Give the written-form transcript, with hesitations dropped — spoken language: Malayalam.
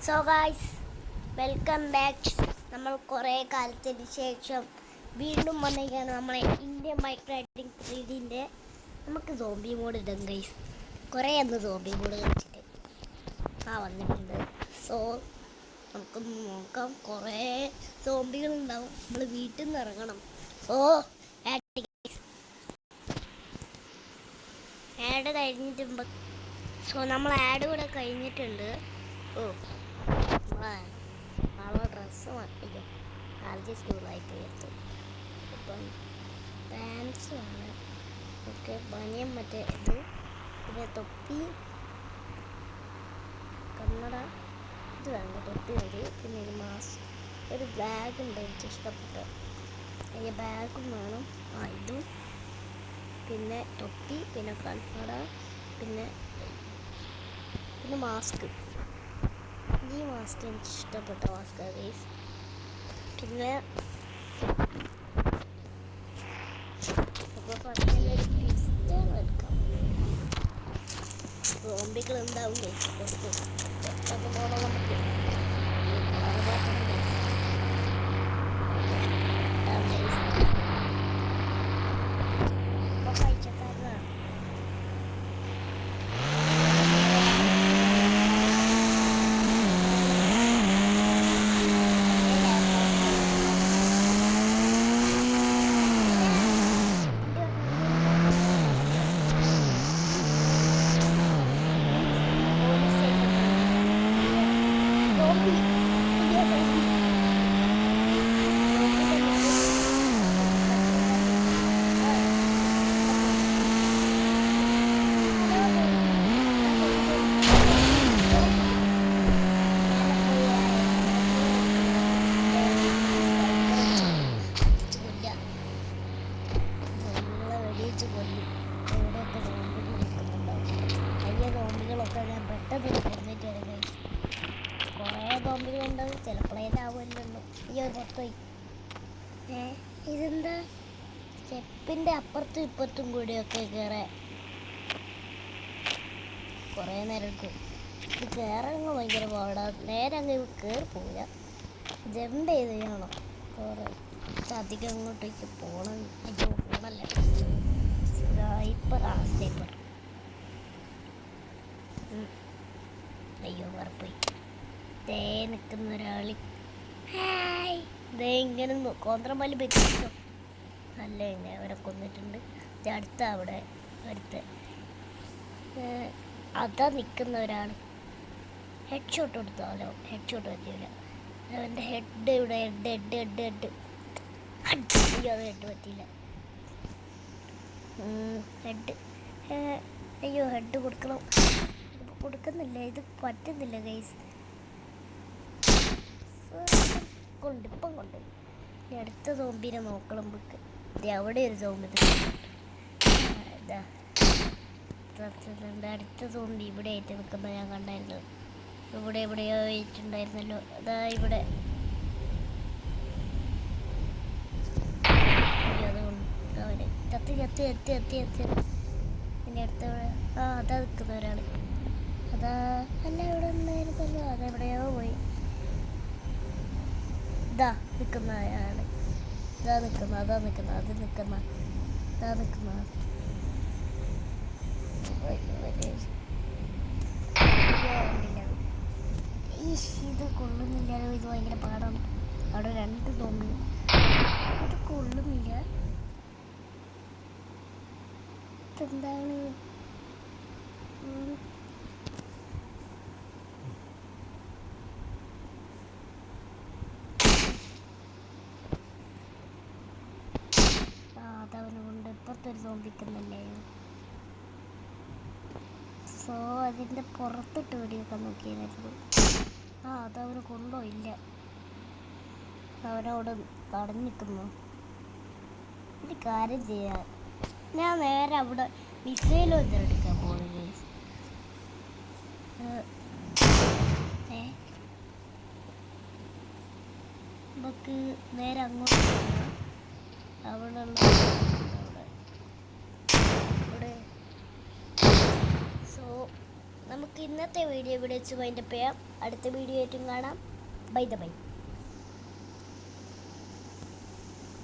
So guys, welcome back. നമ്മൾ കുറേ കാലത്തിന് ശേഷം വീണ്ടും വന്നിരിക്കുകയാണ് നമ്മളെ ഇന്ത്യൻ ബൈക്ക് റൈഡിങ് 3Dൻ്റെ. നമുക്ക് സോംബി മോഡ് ഇടും ഗൈസ്. കുറേ അന്ന് സോംബി മോഡ് കളിച്ചിട്ട് വന്നിട്ടുണ്ട്. സോ നമുക്കൊന്ന് നോക്കാം. കുറേ സോംബികളുണ്ടാവും. നമ്മൾ വീട്ടിൽ നിന്ന് ഇറങ്ങണം. ആഡ് കഴിഞ്ഞിട്ടുണ്ട്. സോ നമ്മൾ ആഡ് കൂടെ കഴിഞ്ഞിട്ടുണ്ട്. നാളെ ഡ്രസ്സ് മാറ്റിക്കും. കാലത്ത് സ്കൂളായിട്ട് എത്തും. ഇപ്പം പാൻസ് ആണ്. ഓക്കെ, ബനിയൻ മറ്റേ ഇത്, പിന്നെ തൊപ്പി, കണ്ണട ഇത് വേണ്ട, തൊപ്പി മതി. പിന്നെ ഒരു മാസ്ക്, ഒരു ബാഗ് ഉണ്ട് എനിക്ക് ഇഷ്ടപ്പെട്ട ഈ ബാഗും വേണം. ഇതും, പിന്നെ തൊപ്പി, പിന്നെ കണ്ണട, പിന്നെ മാസ്ക്. ഈ മാസ്ക് എനിക്ക് ഇഷ്ടപ്പെട്ട മാസ്ക് ഗൈസ്. പിന്നെ പിസ്റ്റൾ എടുക്കാം. സോംബികൾ എന്താവും ഗൈസ്. കുറച്ച് പെട്ടെന്ന് പോകണം നമുക്ക്. ഞാൻ പെട്ടെന്ന് കൊന്നിട്ട് വരും. കുറേ ബോംബുകളുണ്ടാവും. ചിലപ്പോഴേതാവുമല്ലോ. പുറത്തുപോയി. ഇതെന്താ സ്റ്റെപ്പിൻ്റെ അപ്പുറത്തും ഇപ്പുറത്തും കൂടിയൊക്കെ കയറാൻ കുറേ നേരം എടുക്കും. ഇത് കയറങ്ങ് ഭയങ്കര പാടാണ്. നേരെ അങ്ങ് കയറി പോവില്ല. ജമ്പ് ചെയ്ത് ചെയ്യണം. കുറേ അധികം അങ്ങോട്ടേക്ക് പോകണം. അയ്യോ പോകണല്ല. സ്നൈപ്പറാ സ്നൈപ്പർ. അയ്യോ പറപ്പോയി. ദേ നിൽക്കുന്ന ഒരാൾ. ഹായ്, ദേ ഇങ്ങനെ കോന്ത്രമാലി വെച്ചിട്ടോ. നല്ല തന്നെ അവരെ കൊന്നിട്ടുണ്ട്. അടുത്ത അവിടെ അടുത്ത അതാ നിൽക്കുന്ന ഒരാൾ. ഹെഡ് ഷോട്ട് കൊടുത്താലോ? ഹെഡ് ഷോട്ട് പറ്റിയില്ല. അവൻ്റെ ഹെഡ് ഇവിടെ. ഹെഡ് അയ്യോ, അത് ഹെഡ് പറ്റിയില്ല. അയ്യോ, ഹെഡ് കൊടുക്കണം. കൊടുക്കുന്നില്ല, ഇത് പറ്റുന്നില്ല ഗൈസ്. ഇപ്പം കൊണ്ട് ഇനി അടുത്ത സോംബിനെ നോക്കണം നമുക്ക്. അവിടെ ഒരു സോംബി ഇതാ അടുത്ത സോംബി ഇവിടെ ആയിട്ട് നിൽക്കുന്ന ഞാൻ കണ്ടായിരുന്നു. ഇവിടെ എവിടെയോ ആയിട്ടുണ്ടായിരുന്നല്ലോ. അതാ ഇവിടെ. അവന് ചത്തി. പിന്നെ അടുത്ത അതാ നിൽക്കുന്ന ഒരാൾ. അതാ അല്ല, ഇവിടെ നിന്നായിരുന്നല്ലോ. അതെവിടെയോ പോയി. ഇതാ നിൽക്കുന്ന ആള്. അതാ നിൽക്കുന്ന. ഇത് കൊള്ളുന്നില്ലല്ലോ. ഇത് ഭയങ്കര പാടാണ്. അവിടെ 2 സോംബി. അത് കൊള്ളുന്നില്ല. ഇതെന്താണ്? അതവന് കൊണ്ട് ഇപ്പുറത്തൊരു സോംബിക്കുന്നില്ലേ. സോ അതിൻ്റെ പുറത്തിട്ട് വെടിയൊക്കെ നോക്കിയായിരുന്നു. അതവന് കൊണ്ടോ ഇല്ല. അവനവിടെ തടഞ്ഞു നിൽക്കുന്നു. ഒരു കാര്യം ചെയ്യാൻ ഞാൻ നേരെ അവിടെ മിസൈലോ എടുക്കാൻ പോകുന്നത്. നമുക്ക് നേരെ അങ്ങോട്ട് അവിടെ സോ നമുക്ക് ഇന്നത്തെ വീഡിയോ ഇവിടെ വെച്ച് വൈൻഡപ്പ് ചെയ്യാം. അടുത്ത വീഡിയോ ആയിട്ടും കാണാം. ബൈ.